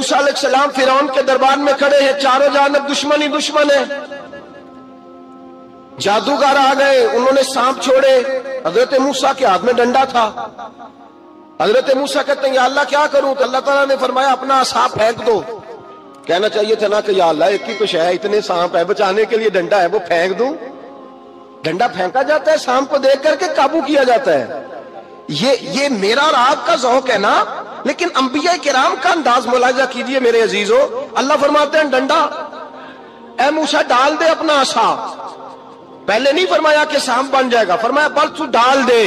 موسیٰ علیہ السلام فرعون کے دربار میں کھڑے ہیں، چاروں جانب دشمن ہی دشمن ہے۔ جادوگر آ گئے، انہوں نے سانپ چھوڑے، حضرت موسیٰ کے ہاتھ میں ڈنڈا تھا۔ حضرت موسیٰ کہتے ہیں یا اللہ کیا کروں؟ تو اللہ تعالیٰ نے فرمایا اپنا عصا پھینک دو۔ کہنا چاہیے تھا نا کہ یا اللہ ایک ہی تو شے ہے، اتنے سانپ ہے، بچانے کے لیے ڈنڈا ہے وہ پھینک دوں؟ ڈنڈا پھینکا جاتا ہے، سانپ کو دیکھ کر کے قابو کیا جاتا ہے۔ یہ میرا اور آپ کا ذوق ہے نا، لیکن انبیاء کرام کا انداز ملاحظہ کیجئے میرے عزیزو۔ اللہ فرماتے ہیں ڈنڈا، اے موسیٰ ڈال دے اپنا عصا۔ پہلے نہیں فرمایا کہ سانپ بن جائے گا، فرمایا بل تو ڈال دے۔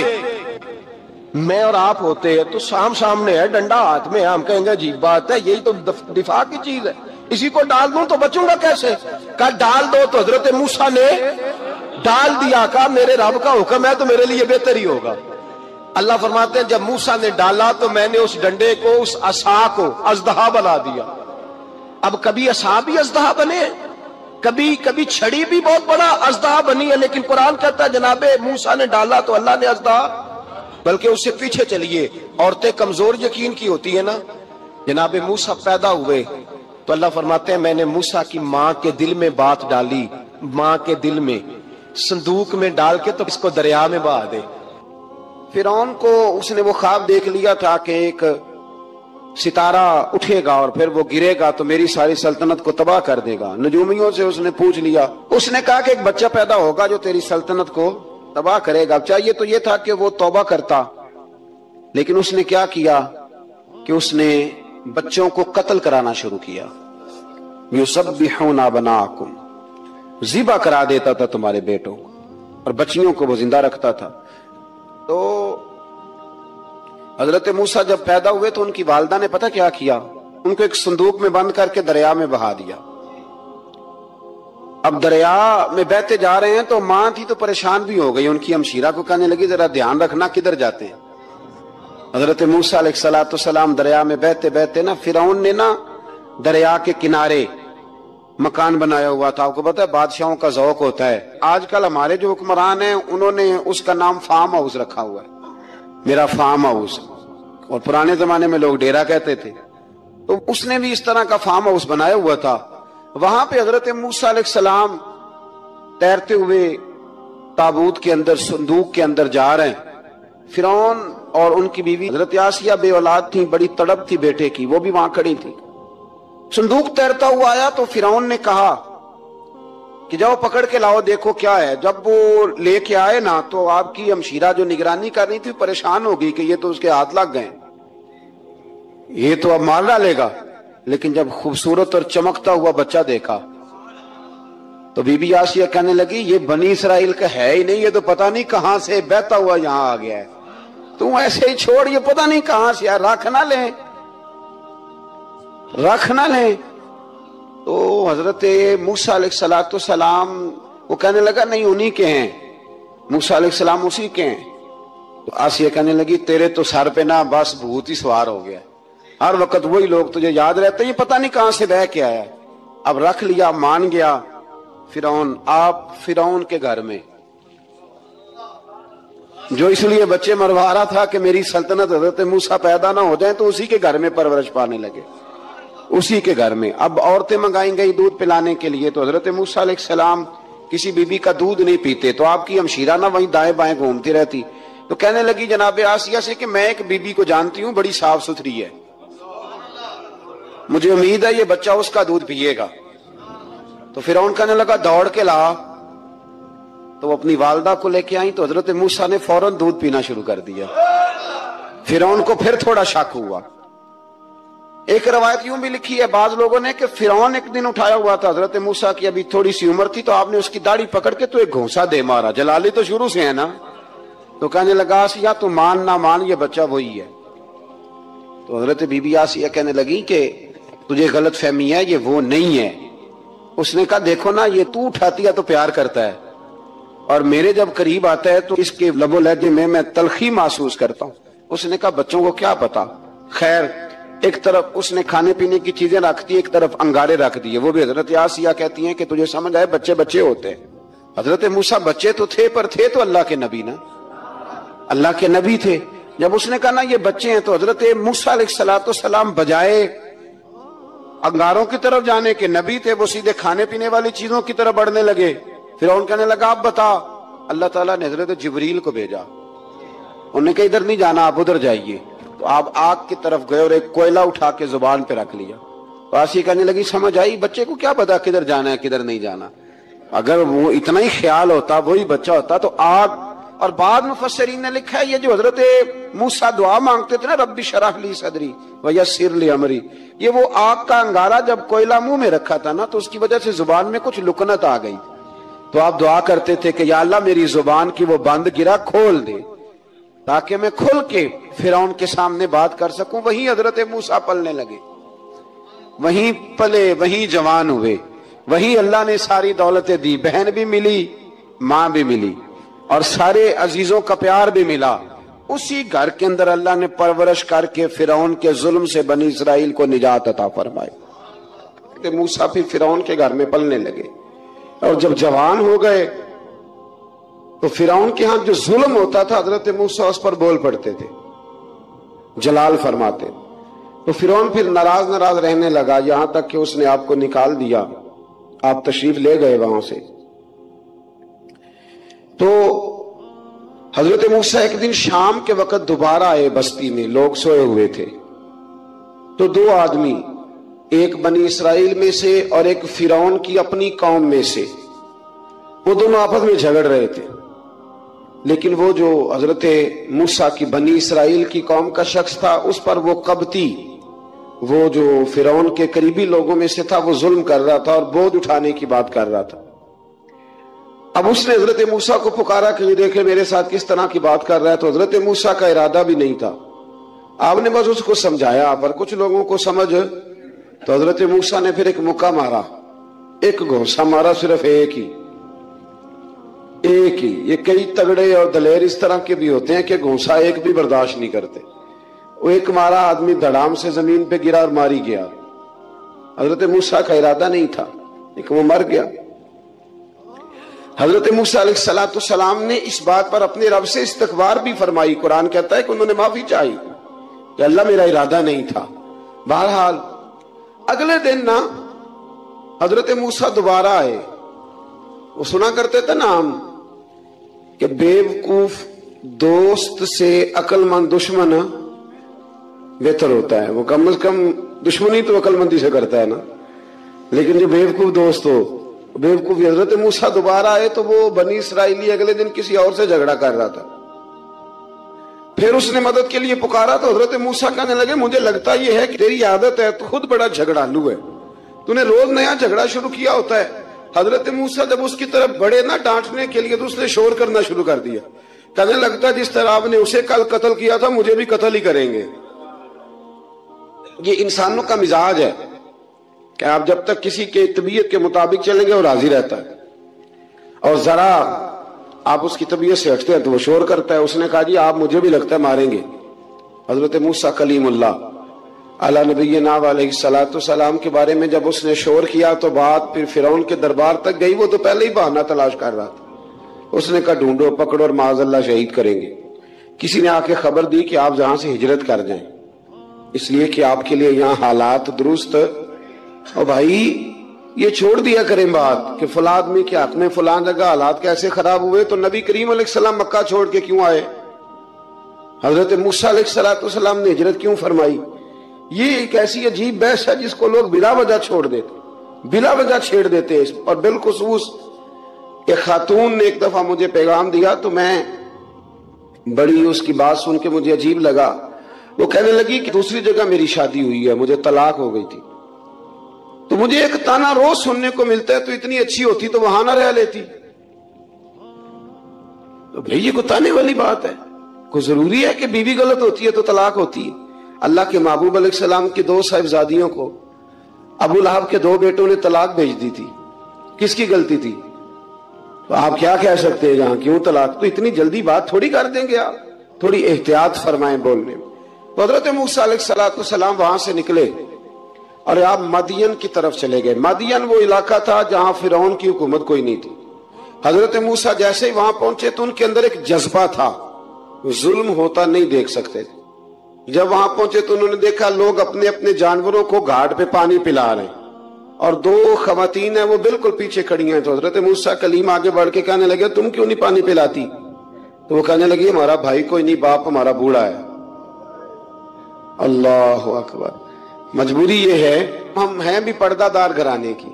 میں اور آپ ہوتے ہیں تو سانپ سامنے ہے، ڈنڈا ہاتھ میں ہے، ہم کہیں گے عجیب بات ہے، یہی تو دفاع کی چیز ہے، اسی کو ڈال دوں تو بچوں گا کیسے؟ کہا ڈال دو، تو حضرت موسیٰ نے ڈال دیا۔ کہا میرے رب کا حکم ہے تو میرے لیے بہتر ہی ہوگا۔ اللہ فرماتے ہیں جب موسیٰ نے ڈالا تو میں نے اس ڈنڈے کو، اس عصا کو اژدہا بنا دیا۔ اب کبھی عصا بھی اژدہا بنے، کبھی چھڑی بھی بہت بڑا اژدہا بنی ہے، لیکن قرآن کہتا ہے جناب موسیٰ نے ڈالا تو اللہ نے اژدہا، بلکہ اس سے پیچھے چلیے، عورتیں کمزور یقین کی ہوتی ہیں نا۔ جناب موسیٰ پیدا ہوئے تو اللہ فرماتے ہیں میں نے موسیٰ کی ماں کے دل میں بات ڈالی، ماں کے دل میں صندوق میں ڈال کے تو اس کو دریا میں بہا دے۔ فرعون کو اس نے وہ خواب دیکھ لیا تھا کہ ایک ستارہ اٹھے گا اور پھر وہ گرے گا تو میری ساری سلطنت کو تباہ کر دے گا۔ نجومیوں سے اس نے پوچھ لیا، اس نے کہا کہ ایک بچہ پیدا ہوگا جو تیری سلطنت کو تباہ کرے گا۔ چاہیے تو یہ تھا کہ وہ توبہ کرتا، لیکن اس نے کیا کیا کہ اس نے بچوں کو قتل کرانا شروع کیا۔ یُسَبِّحُونَ أَبْنَاءَکُمْ، ذبح کرا دیتا تھا تمہارے بیٹوں کو، اور بچیوں کو وہ زندہ رکھتا تھا۔ تو حضرت موسیٰ جب پیدا ہوئے تو ان کی والدہ نے پتہ کیا کیا، ان کو ایک صندوق میں بند کر کے دریا میں بہا دیا۔ اب دریا میں بہتے جا رہے ہیں تو ماں تھی تو پریشان بھی ہو گئی، ان کی ہمشیرہ کو کہنے لگی ذرا دھیان رکھنا کدھر جاتے ہیں۔ حضرت موسیٰ علیہ السلام دریا میں بہتے بہتے نا، فرعون نے نا دریا کے کنارے مکان بنایا ہوا تھا۔ آپ کو پتہ ہے بادشاہوں کا ذوق ہوتا ہے، آج کل ہمارے جو حکمران ہیں انہوں نے اس کا نام فارم ہاؤس رکھا ہوا ہے، میرا فارم ہاؤس، اور پرانے زمانے میں لوگ ڈیرا کہتے تھے۔ تو اس نے بھی اس طرح کا فارم ہاؤس بنایا ہوا تھا۔ وہاں پہ حضرت موسیٰ علیہ السلام تیرتے ہوئے تابوت کے اندر، صندوق کے اندر جا رہے ہیں۔ فرعون اور ان کی بیوی حضرت آسیہ بے اولاد تھی، بڑی تڑپ تھی بیٹے کی، وہ بھی وہاں کھڑی تھی۔ صندوق تیرتا ہوا آیا تو فرعون نے کہا کہ جاؤ پکڑ کے لاؤ دیکھو کیا ہے۔ جب وہ لے کے آئے نا تو آپ کی ہمشیرہ جو نگرانی کر رہی تھی پریشان ہو گئی کہ یہ تو اس کے ہاتھ لگ گئے، یہ تو اب مار ڈالے گا۔ لیکن جب خوبصورت اور چمکتا ہوا بچہ دیکھا تو بی بی آسیہ کہنے لگی یہ بنی اسرائیل کا ہے ہی نہیں، یہ تو پتہ نہیں کہاں سے بہتا ہوا یہاں آ گیا ہے، تم ایسے ہی چھوڑ، یہ پتہ نہیں کہاں سے، رکھ نہ لیں، رکھ نہ لیں۔ تو حضرت موسیٰ علیہ السلام وہ کہنے لگا نہیں انہی کے ہیں، موسیٰ علیہ السلام اسی کے ہیں۔ تو آسیہ کہنے لگی تیرے تو سر پہ نا بس بھوت ہی سوار ہو گیا، ہر وقت وہی لوگ تجھے یاد رہتے ہیں، یہ پتہ نہیں کہاں سے بہ کے آیا۔ اب رکھ لیا، مان گیا فرعون۔ آپ فرعون کے گھر میں جو اس لیے بچے مروا رہا تھا کہ میری سلطنت حضرت موسیٰ پیدا نہ ہو جائیں، تو اسی کے گھر میں پرورش پانے لگے، اسی کے گھر میں۔ اب عورتیں منگائیں گئی دودھ پلانے کے لیے، تو حضرت موسیٰ علیہ السلام کسی بی بی کا دودھ نہیں پیتے، تو آپ کی ہمشیرہ نہ وہیں دائیں بائیں گھومتی رہتی۔ تو کہنے لگی جناب آسیہ سے کہ میں ایک بی بی کو جانتی ہوں، بڑی صاف ستھری ہے، مجھے امید ہے یہ بچہ اس کا دودھ پیے گا۔ تو فرعون کہنے لگا دوڑ کے لا، تو وہ اپنی والدہ کو لے کے آئیں تو حضرت موسیٰ نے فوراً دودھ پینا شروع کر دیا۔ فرعون کو پھر تھوڑا شک ہوا۔ ایک روایت یوں بھی لکھی ہے بعض لوگوں نے کہ فرعون ایک دن اٹھایا ہوا تھا حضرت موسیٰ کی ابھی تھوڑی سی عمر تھی، تو آپ نے اس کی داڑھی پکڑ کے تو ایک گھونسا دے مارا، جلالی تو شروع سے ہے نا۔ تو کہنے لگا آسیہ تو مان نہ مان یہ بچہ وہی ہے۔ تو حضرت بی بی آسیہ کہنے لگی کہ تجھے غلط فہمی ہے، یہ وہ نہیں ہے۔ اس نے کہا دیکھو نا یہ تو اٹھاتی ہے تو پیار کرتا ہے، اور میرے جب قریب آتا ہے تو اس کے لب و لہجے میں تلخی محسوس کرتا ہوں۔ اس نے کہا بچوں کو کیا پتا۔ خیر ایک طرف اس نے کھانے پینے کی چیزیں رکھ دی، ایک طرف انگارے رکھ دیے۔ وہ بھی حضرت آسیہ کہتی ہیں کہ تجھے سمجھ آئے بچے بچے ہوتے ہیں۔ حضرت موسیٰ بچے تو تھے پر تھے تو اللہ کے نبی نا، اللہ کے نبی تھے۔ جب اس نے کہا نا یہ بچے ہیں تو حضرت موسیٰ علیہ السلام بجائے انگاروں کی طرف جانے کے نبی تھے، وہ سیدھے کھانے پینے والی چیزوں کی طرف بڑھنے لگے۔ فرعون کہنے لگا اب بتا، اللہ تعالیٰ نے حضرت جبریل کو بھیجا، انہوں نے کہا ادھر نہیں جانا، آپ ادھر جائیے۔ تو آپ آگ کی طرف گئے اور ایک کوئلہ اٹھا کے زبان پہ رکھ لیا۔ تو آسی کہنے لگی سمجھ آئی، بچے کو کیا پتا کدھر جانا ہے کدھر نہیں جانا، اگر وہ اتنا ہی خیال ہوتا، وہی بچہ ہوتا تو آگ۔ اور بعد مفسرین نے لکھا ہے یہ جو حضرت موسیٰ دعا مانگتے تھے نا، رب اشرح لی صدری ویسر لی امری، یہ وہ آگ کا انگارہ جب کوئلہ منہ میں رکھا تھا نا تو اس کی وجہ سے زبان میں کچھ لکنت آ گئی، تو آپ دعا کرتے تھے کہ یا اللہ میری زبان کی وہ بند گرا کھول دے تاکہ میں کھل کے فرعون کے سامنے بات کر سکوں۔ وہیں حضرت موسیٰ پلنے لگے، وہیں پلے، وہیں جوان ہوئے، وہیں اللہ نے ساری دولتیں دی، بہن بھی ملی، ماں بھی ملی، اور سارے عزیزوں کا پیار بھی ملا۔ اسی گھر کے اندر اللہ نے پرورش کر کے فرعون کے ظلم سے بنی اسرائیل کو نجات عطا فرمائی۔ کہ موسیٰ بھی فرعون کے گھر میں پلنے لگے، اور جب جوان ہو گئے تو فرعون کے ہاں جو ظلم ہوتا تھا حضرت موسیٰ اس پر بول پڑتے تھے، جلال فرماتے۔ تو فرعون پھر ناراض رہنے لگا، یہاں تک کہ اس نے آپ کو نکال دیا، آپ تشریف لے گئے وہاں سے۔ تو حضرت موسیٰ ایک دن شام کے وقت دوبارہ آئے بستی میں، لوگ سوئے ہوئے تھے، تو دو آدمی، ایک بنی اسرائیل میں سے اور ایک فرعون کی اپنی قوم میں سے، وہ دونوں آپس میں جھگڑ رہے تھے۔ لیکن وہ جو حضرت موسیٰ کی بنی اسرائیل کی قوم کا شخص تھا، اس پر وہ قبطی، وہ جو فرعون کے قریبی لوگوں میں سے تھا، وہ ظلم کر رہا تھا اور بوجھ اٹھانے کی بات کر رہا تھا۔ اب اس نے حضرت موسیٰ کو پکارا کہ یہ دیکھے میرے ساتھ کس طرح کی بات کر رہا ہے، تو حضرت موسیٰ کا ارادہ بھی نہیں تھا، آپ نے بس اس کو سمجھایا، پر کچھ لوگوں کو سمجھ، تو حضرت موسیٰ نے پھر ایک مکہ مارا، ایک گھونسا مارا، صرف ایک ہی۔ یہ کئی تگڑے اور دلیر اس طرح کے بھی ہوتے ہیں کہ گھونسا ایک بھی برداشت نہیں کرتے، وہ ایک مارا، آدمی دھڑام سے زمین پہ گرا اور ماری گیا۔ حضرت موسیٰ کا ارادہ نہیں تھا لیکن وہ مر گیا۔ حضرت موسیٰ علیہ السلام نے اس بات پر اپنے رب سے استغفار بھی فرمائی، قرآن کہتا ہے کہ انہوں نے معافی چاہی کہ اللہ میرا ارادہ نہیں تھا۔ بہرحال اگلے دن نا حضرت موسیٰ دوبارہ آئے، وہ سنا کرتے تھے نا ہم کہ بیوقوف دوست سے عقل مند دشمن بہتر ہوتا ہے، وہ کم از کم دشمنی تو عقل مندی سے کرتا ہے نا، لیکن جو بیوقوف دوست ہو بیوقوف۔ حضرت موسیٰ دوبارہ آئے تو وہ بنی اسرائیلی اگلے دن کسی اور سے جھگڑا کر رہا تھا، پھر اس نے مدد کے لیے پکارا تو حضرت موسیٰ کہنے لگے مجھے لگتا یہ ہے کہ تیری عادت ہے، تو خود بڑا جھگڑالو ہے، تو نے روز نیا جھگڑا شروع کیا ہوتا ہے۔ حضرت موسیٰ جب اس کی طرف بڑھے نا ڈانٹنے کے لیے تو اس نے شور کرنا شروع کر دیا، کہنے لگتا جس طرح آپ نے اسے کل قتل کیا تھا مجھے بھی قتل ہی کریں گے۔ یہ انسانوں کا مزاج ہے کہ آپ جب تک کسی کے طبیعت کے مطابق چلیں گے وہ راضی رہتا ہے، اور ذرا آپ اس کی طبیعت سے ہٹتے ہیں تو وہ شور کرتا ہے۔ اس نے کہا جی آپ مجھے بھی لگتا ہے ماریں گے۔ حضرت موسیٰ کلیم اللہ علی نبینا علیہ السلام کے بارے میں جب اس نے شور کیا تو بات پھر فرعون کے دربار تک گئی، وہ تو پہلے ہی بہانہ تلاش کر رہا تھا، اس نے کہا ڈھونڈو پکڑو اور معاذ اللہ شہید کریں گے۔ کسی نے آ کے خبر دی کہ آپ یہاں سے ہجرت کر جائیں، اس لیے کہ آپ کے لیے یہاں حالات درست، اور بھائی یہ چھوڑ دیا کریں بات کہ فلاں آدمی کے حق میں فلاں جگہ حالات کیسے خراب ہوئے، تو نبی کریم علیہ السلام مکہ چھوڑ کے کیوں آئے، حضرت موسیٰ علیہ السلام نے ہجرت کیوں فرمائی؟ یہ ایک ایسی عجیب بحث ہے جس کو لوگ بلا وجہ چھوڑ دیتے، بلا وجہ چھیڑ دیتے۔ اور بالخصوص ایک خاتون نے ایک دفعہ مجھے پیغام دیا تو میں بڑی اس کی بات سن کے مجھے عجیب لگا، وہ کہنے لگی کہ دوسری جگہ میری شادی ہوئی ہے، مجھے طلاق ہو گئی تھی، تو مجھے ایک تانا روز سننے کو ملتا ہے تو اتنی اچھی ہوتی تو وہاں نہ رہ لیتی۔ تو بھئی یہ کوئی تانے والی بات ہے؟ کوئی ضروری ہے کہ بیوی غلط ہوتی ہے تو طلاق ہوتی ہے؟ اللہ کے محبوب علیہ السلام کی 2 صاحبزادیوں کو ابو لہب کے 2 بیٹوں نے طلاق بھیج دی تھی، کس کی غلطی تھی؟ تو آپ کیا کہہ سکتے ہیں جہاں کیوں طلاق؟ تو اتنی جلدی بات تھوڑی کر دیں گے، آپ تھوڑی احتیاط فرمائیں بولنے میں۔ تو حضرت موسیٰ علیہ السلام وہاں سے نکلے اور آپ مدین کی طرف چلے گئے۔ مدین وہ علاقہ تھا جہاں فرعون کی حکومت کوئی نہیں تھی۔ حضرت موسیٰ جیسے ہی وہاں پہنچے تو ان کے اندر ایک جذبہ تھا، ظلم ہوتا نہیں دیکھ سکتے، جب وہاں پہنچے تو انہوں نے دیکھا لوگ اپنے اپنے جانوروں کو گھاٹ پہ پانی پلا رہے ہیں اور دو خواتین ہیں وہ بالکل پیچھے کھڑی ہیں. تو حضرت موسیٰ کلیم آگے بڑھ کے کہنے لگے تم کیوں نہیں پانی پلاتی؟ تو وہ کہنے لگی ہمارا بھائی کوئی نہیں، باپ ہمارا بوڑھا ہے. اللہ اکبر. مجبوری یہ ہے، ہم ہیں بھی پردہ دار گھرانے کی،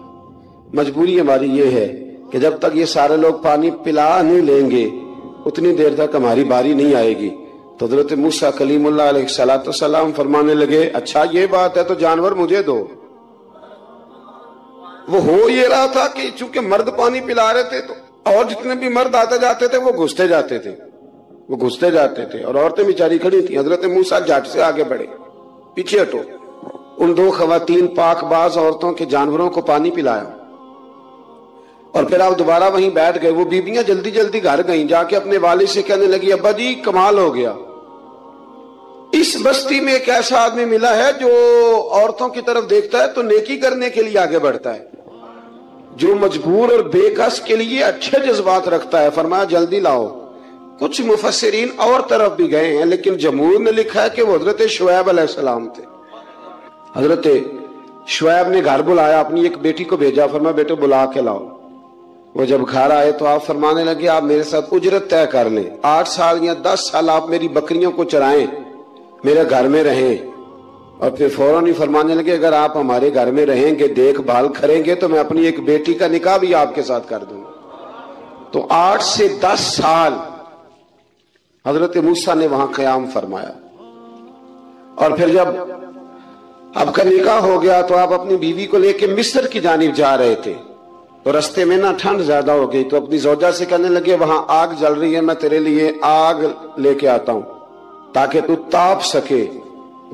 مجبوری ہماری یہ ہے کہ جب تک یہ سارے لوگ پانی پلا نہیں لیں گے اتنی دیر تک ہماری باری نہیں آئے گی. تو حضرت موسیٰ کلیم اللہ علیہ السلام فرمانے لگے اچھا یہ بات ہے تو جانور مجھے دو. وہ ہو یہ رہا تھا کہ چونکہ مرد پانی پلا رہے تھے تو اور جتنے بھی مرد آتے جاتے تھے وہ گھستے جاتے تھے اور عورتیں بیچاری کھڑی تھیں. حضرت موسیٰ جھٹ سے آگے بڑھے، پیچھے ہٹو. ان دو خواتین پاک باز عورتوں کے جانوروں کو پانی پلایا اور پھر آپ دوبارہ وہیں بیٹھ گئے. وہ بیبیاں جلدی جلدی گھر گئیں، جا کے اپنے والد سے کہنے لگی ابا جی کمال ہو گیا، اس بستی میں ایک ایسا آدمی ملا ہے جو عورتوں کی طرف دیکھتا ہے تو نیکی کرنے کے لیے آگے بڑھتا ہے، جو مجبور اور بے کس کے لیے اچھے جذبات رکھتا ہے. فرمایا جلدی لاؤ. کچھ مفسرین اور طرف بھی گئے ہیں لیکن جمہور نے لکھا ہے کہ وہ حضرت شعیب علیہ السلام تھے. حضرت شعیب نے گھر بلایا، اپنی ایک بیٹی کو بھیجا، فرمایا بیٹے بلا کے لاؤ. وہ جب گھر آئے تو آپ فرمانے لگے آپ میرے ساتھ اجرت طے کر لیں، 8 سال یا 10 سال آپ میری بکریوں کو چرائیں، میرے گھر میں رہیں. اور پھر فوراً ہی فرمانے لگے اگر آپ ہمارے گھر میں رہیں گے دیکھ بھال کریں گے تو میں اپنی ایک بیٹی کا نکاح بھی آپ کے ساتھ کر دوں. تو 8 سے 10 سال حضرت موسیٰ نے وہاں قیام فرمایا. اور پھر جب آپ کا نکاح ہو گیا تو آپ اپنی بیوی کو لے کے مصر کی جانب جا رہے تھے. تو رستے میں ٹھنڈ زیادہ ہو گئی تو اپنی زوجہ سے کہنے لگے وہاں آگ جل رہی ہے، میں تیرے لیے آگ لے کے آتا ہوں تاکہ تو تاپ سکے،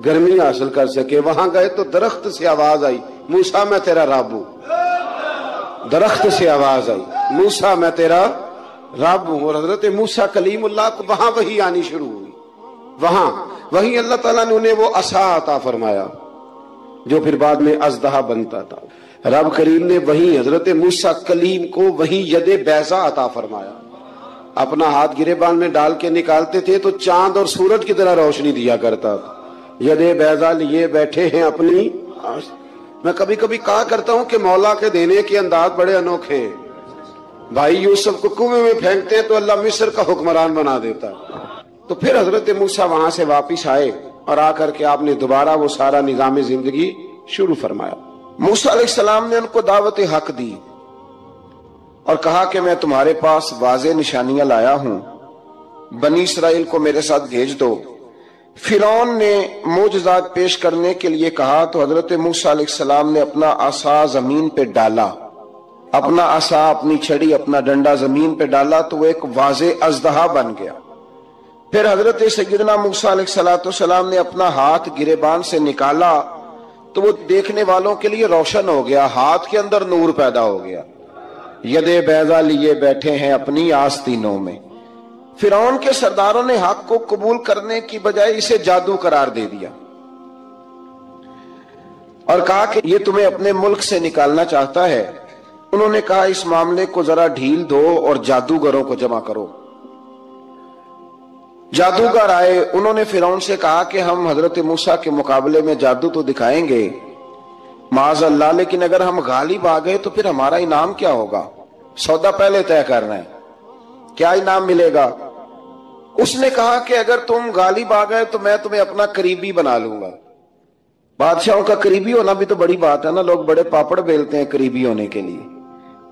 گرمی حاصل کر سکے. وہاں گئے تو درخت سے آواز آئی موسیٰ میں تیرا رب ہوں. درخت سے آواز آئی موسیٰ میں تیرا رب ہوں. اور حضرت موسیٰ کلیم اللہ کو وہاں وحی آنی شروع ہوئی. وہاں وہی اللہ تعالیٰ نے انہیں وہ عصا عطا فرمایا جو پھر بعد میں اژدہا بنتا تھا. رب کریم نے وہی حضرت موسیٰ کلیم کو وہی ید بیضا عطا فرمایا. اپنا ہاتھ گریبان میں ڈال کے نکالتے تھے تو چاند اور سورج کی طرح روشنی دیا کرتا تھا. ید بیضا لیے بیٹھے ہیں اپنی. میں کبھی کبھی کہا کرتا ہوں کہ مولا کے دینے کے انداز بڑے انوکھے ہیں. بھائی یوسف کو کنویں میں پھینکتے ہیں تو اللہ مصر کا حکمران بنا دیتا. تو پھر حضرت موسیٰ وہاں سے واپس آئے اور آ کر کے آپ نے دوبارہ وہ سارا نظام زندگی شروع فرمایا. موسیٰ علیہ السلام نے ان کو دعوت حق دی اور کہا کہ میں تمہارے پاس واضح نشانیاں لایا ہوں، بنی اسرائیل کو میرے ساتھ بھیج دو. فرعون نے معجزات پیش کرنے کے لیے کہا تو حضرت موسیٰ علیہ السلام نے اپنا عصا زمین پہ ڈالا، اپنا عصا، اپنی چھڑی، اپنا ڈنڈا زمین پہ ڈالا تو وہ ایک واضح اژدہا بن گیا. پھر حضرت سیدنا موسیٰ علیہ السلام نے اپنا ہاتھ گریبان سے نکالا تو وہ دیکھنے والوں کے لیے روشن ہو گیا، ہاتھ کے اندر نور پیدا ہو گیا. ید بیضا لیے بیٹھے ہیں اپنی آستینوں میں. فرعون کے سرداروں نے حق کو قبول کرنے کی بجائے اسے جادو قرار دے دیا اور کہا کہ یہ تمہیں اپنے ملک سے نکالنا چاہتا ہے. انہوں نے کہا اس معاملے کو ذرا ڈھیل دو اور جادوگروں کو جمع کرو. جادوگر آئے. انہوں نے فرعون سے کہا کہ ہم حضرت موسیٰ کے مقابلے میں جادو تو دکھائیں گے معاذ اللہ، لیکن اگر ہم غالب آ گئے تو پھر ہمارا انعام کیا ہوگا؟ سودا پہلے طے کرنا ہے، کیا انعام ملے گا؟ اس نے کہا کہ اگر تم غالب آ گئے تو میں تمہیں اپنا قریبی بنا لوں گا. بادشاہوں کا قریبی ہونا بھی تو بڑی بات ہے نا، لوگ بڑے پاپڑ بیلتے ہیں قریبی ہونے کے لیے.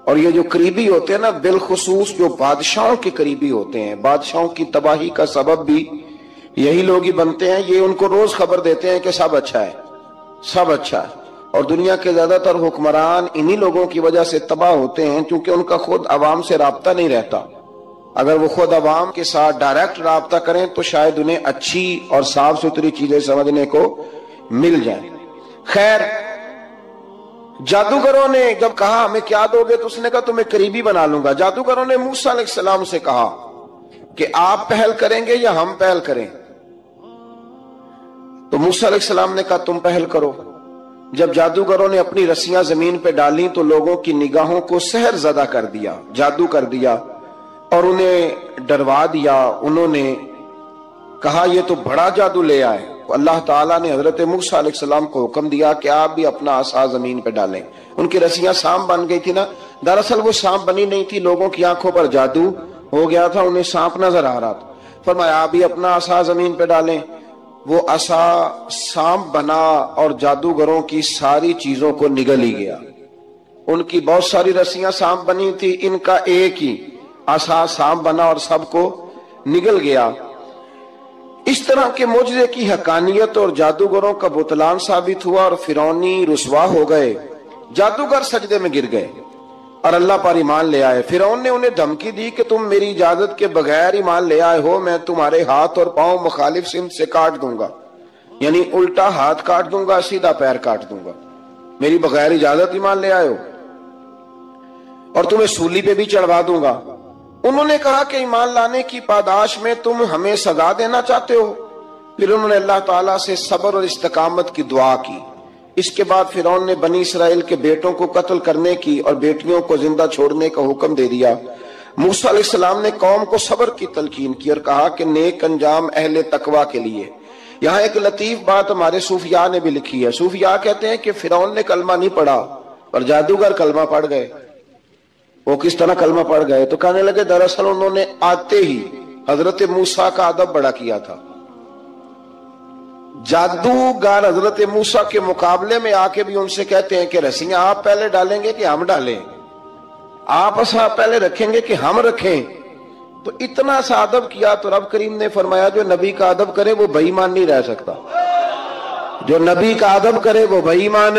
اور یہ جو قریبی ہوتے ہیں نا، بالخصوص جو بادشاہوں کے قریبی ہوتے ہیں، بادشاہوں کی تباہی کا سبب بھی یہی لوگ ہی بنتے ہیں. یہ ان کو روز خبر دیتے ہیں کہ سب اچھا ہے، سب اچھا ہے. اور دنیا کے زیادہ تر حکمران انہی لوگوں کی وجہ سے تباہ ہوتے ہیں کیونکہ ان کا خود عوام سے رابطہ نہیں رہتا. اگر وہ خود عوام کے ساتھ ڈائریکٹ رابطہ کریں تو شاید انہیں اچھی اور صاف ستھری چیزیں سمجھنے کو مل جائیں. خیر، جادوگروں نے جب کہا ہمیں کیا دو گے تو اس نے کہا تمہیں قریبی بنا لوں گا. جادوگروں نے موسیٰ علیہ السلام سے کہا کہ آپ پہل کریں گے یا ہم پہل کریں؟ تو موسیٰ علیہ السلام نے کہا تم پہل کرو. جب جادوگروں نے اپنی رسیاں زمین پہ ڈالیں تو لوگوں کی نگاہوں کو سحر زدہ کر دیا، جادو کر دیا اور انہیں ڈروا دیا. انہوں نے کہا یہ تو بڑا جادو لے آئے. اللہ تعالیٰ نے حضرت موسیٰ علیہ السلام کو حکم دیا کہ آپ بھی اپنا عصا زمین پہ ڈالیں. ان کی رسیاں سانپ بن گئی تھی نا، دراصل وہ سانپ بنی نہیں تھی، لوگوں کی آنکھوں پر جادو ہو گیا تھا، انہیں سانپ نظر آ رہا تھا. فرمایا آپ بھی اپنا عصا زمین پہ ڈالیں. وہ عصا سانپ بنا اور جادوگروں کی ساری چیزوں کو نگل ہی گیا. ان کی بہت ساری رسیاں سانپ بنی تھی، ان کا ایک ہی عصا سانپ بنا اور سب کو نگل گیا. اس طرح کے معجزے کی حقانیت اور جادوگروں کا بطلان ثابت ہوا اور فرعونی رسوا ہو گئے. جادوگر سجدے میں گر گئے اور اللہ پر ایمان لے آئے. فرعون نے انہیں دھمکی دی کہ تم میری اجازت کے بغیر ایمان لے آئے ہو، میں تمہارے ہاتھ اور پاؤں مخالف سمت سے کاٹ دوں گا، یعنی الٹا ہاتھ کاٹ دوں گا، سیدھا پیر کاٹ دوں گا. میری بغیر اجازت ایمان لے آئے ہو، اور تمہیں سولی پہ بھی چڑھوا دوں گا. انہوں نے کہا کہ ایمان لانے کی پاداش میں تم ہمیں سزا دینا چاہتے ہو. پھر انہوں نے اللہ تعالیٰ سے صبر اور استقامت کی دعا کی. اس کے بعد فرعون نے بنی اسرائیل کے بیٹوں کو قتل کرنے کی اور بیٹیوں کو زندہ چھوڑنے کا حکم دے دیا. موسیٰ علیہ السلام نے قوم کو صبر کی تلقین کی اور کہا کہ نیک انجام اہل تقوی کے لیے. یہاں ایک لطیف بات ہمارے صوفیاء نے بھی لکھی ہے. صوفیاء کہتے ہیں کہ فرعون نے کلمہ نہیں پڑھا اور جادوگر کلمہ پڑھ گئے. وہ کس طرح کلمہ پڑھ گئے؟ تو کہنے لگے دراصل انہوں نے آتے ہی حضرت موسیٰ کا ادب بڑا کیا تھا. جادوگر حضرت موسیٰ کے مقابلے میں آ کے بھی ان سے کہتے ہیں کہ رسیاں آپ پہلے ڈالیں گے کہ ہم ڈالیں، آپ عصا پہلے رکھیں گے کہ ہم رکھیں. تو اتنا سا ادب کیا تو رب کریم نے فرمایا جو نبی کا ادب کرے وہ بے ایمان نہیں رہ سکتا. جو نبی کا ادب کرے وہ بے ایمان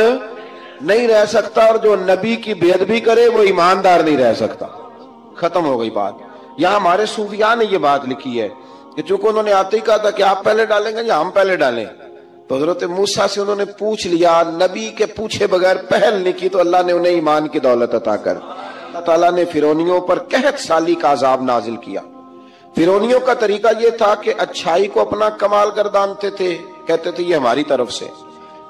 نہیں رہ سکتا، اور جو نبی کی بے ادبی کرے وہ ایماندار نہیں رہ سکتا. ختم ہو گئی بات. یہاں ہمارے صوفیاء نے یہ بات لکھی ہے کہ چونکہ انہوں نے آتے ہی کہا تھا کہ آپ پہلے ڈالیں گے یا ہم پہلے ڈالیں، تو حضرت موسیٰ سے انہوں نے پوچھ لیا. نبی کے پوچھے بغیر پہل نہیں کی تو اللہ نے انہیں ایمان کی دولت عطا کر. اللہ تعالیٰ نے فرعونیوں پر قحط سالی کا عذاب نازل کیا. فرعونیوں کا طریقہ یہ تھا کہ اچھائی کو اپنا کمال گردانتے تھے، کہتے تھے یہ ہماری طرف سے،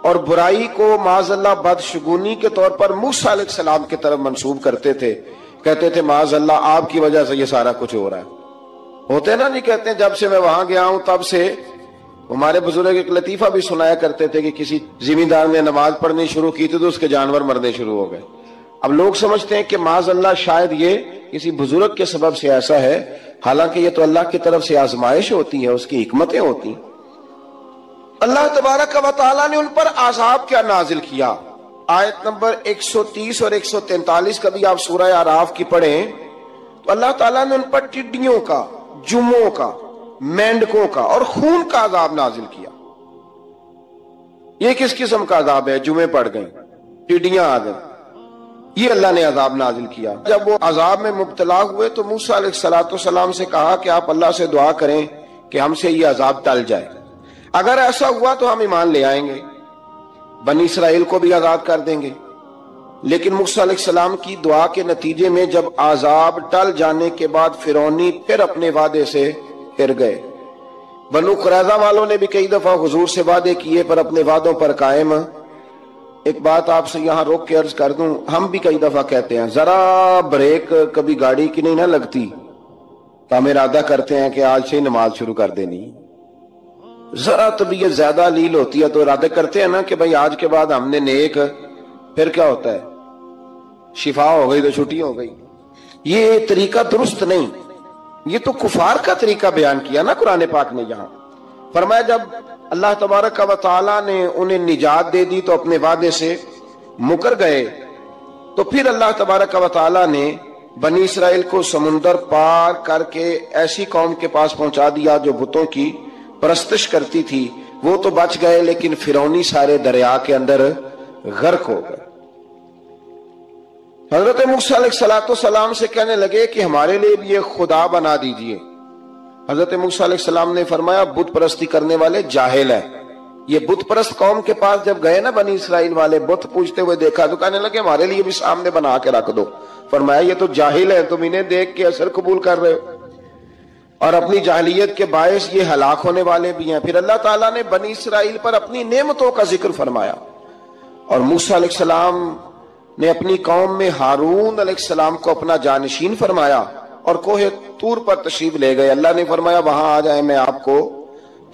اور برائی کو معاذ اللہ بدشگونی کے طور پر موسیٰ علیہ السلام کی طرف منسوب کرتے تھے. کہتے تھے معاذ اللہ آپ کی وجہ سے یہ سارا کچھ ہو رہا ہے. ہوتے نا نہیں کہتے ہیں جب سے میں وہاں گیا ہوں تب سے. ہمارے بزرگ ایک لطیفہ بھی سنایا کرتے تھے کہ کسی زمیندار نے نماز پڑھنی شروع کی تھی تو اس کے جانور مرنے شروع ہو گئے. اب لوگ سمجھتے ہیں کہ معاذ اللہ شاید یہ کسی بزرگ کے سبب سے ایسا ہے، حالانکہ یہ تو اللہ کی طرف سے آزمائش ہوتی ہے، اس کی حکمتیں ہوتی ہیں. اللہ تبارک و تعالیٰ نے ان پر عذاب کیا نازل کیا. آیت نمبر 130 اور 143 کا بھی آپ سورہ اعراف کی پڑھیں تو اللہ تعالیٰ نے ان پر ٹڈیوں کا، جموں کا، مینڈکوں کا اور خون کا عذاب نازل کیا. یہ کس قسم کا عذاب ہے؟ جمعے پڑ گئیں، ٹڈیاں آ گئیں، یہ اللہ نے عذاب نازل کیا. جب وہ عذاب میں مبتلا ہوئے تو موسیٰ علیہ السلام سے کہا کہ آپ اللہ سے دعا کریں کہ ہم سے یہ عذاب ٹل جائے. اگر ایسا ہوا تو ہم ایمان لے آئیں گے، بنی اسرائیل کو بھی آزاد کر دیں گے. لیکن موسیٰ علیہ السلام کی دعا کے نتیجے میں جب عذاب ٹل جانے کے بعد فرعونی پھر اپنے وعدے سے پھر گئے. بنو قریظہ والوں نے بھی کئی دفعہ حضور سے وعدے کیے پر اپنے وعدوں پر قائم. ایک بات آپ سے یہاں روک کے عرض کر دوں، ہم بھی کئی دفعہ کہتے ہیں ذرا بریک کبھی گاڑی کی نہیں نہ لگتی تو ہم ارادہ کرتے ہیں کہ آج سے ہی نماز شروع کر دینی. ذرا طبیعت زیادہ لیل ہوتی ہے تو ارادہ کرتے ہیں نا کہ بھائی آج کے بعد ہم نے نیک، پھر کیا ہوتا ہے شفا ہو گئی تو چھٹی ہو گئی. یہ طریقہ درست نہیں. یہ تو کفار کا طریقہ بیان کیا نا قرآن پاک نے. یہاں فرمایا جب اللہ تبارک و تعالیٰ نے انہیں نجات دے دی تو اپنے وعدے سے مکر گئے. تو پھر اللہ تبارک و تعالیٰ نے بنی اسرائیل کو سمندر پار کر کے ایسی قوم کے پاس پہنچا دیا جو بتوں کی پرستش کرتی تھی. وہ تو بچ گئے لیکن فرعونی سارے دریا کے اندر غرق ہو گئے. حضرت موسیٰ علیہ السلام سے کہنے لگے کہ ہمارے لیے بھی یہ خدا بنا دیجئے. حضرت موسیٰ علیہ السلام نے فرمایا بت پرستی کرنے والے جاہل ہیں. یہ بت پرست قوم کے پاس جب گئے نا بنی اسرائیل والے بت پوجتے ہوئے دیکھا تو کہنے لگے ہمارے لیے بھی سامنے بنا کے رکھ دو. فرمایا یہ تو جاہل ہیں، تم انہیں دیکھ کے اثر قبول کر رہے ہو اور اپنی جاہلیت کے باعث یہ ہلاک ہونے والے بھی ہیں. پھر اللہ تعالیٰ نے بنی اسرائیل پر اپنی نعمتوں کا ذکر فرمایا اور موسیٰ علیہ السلام نے اپنی قوم میں ہارون علیہ السلام کو اپنا جانشین فرمایا اور کوہ طور پر تشریف لے گئے. اللہ نے فرمایا وہاں آ جائیں میں آپ کو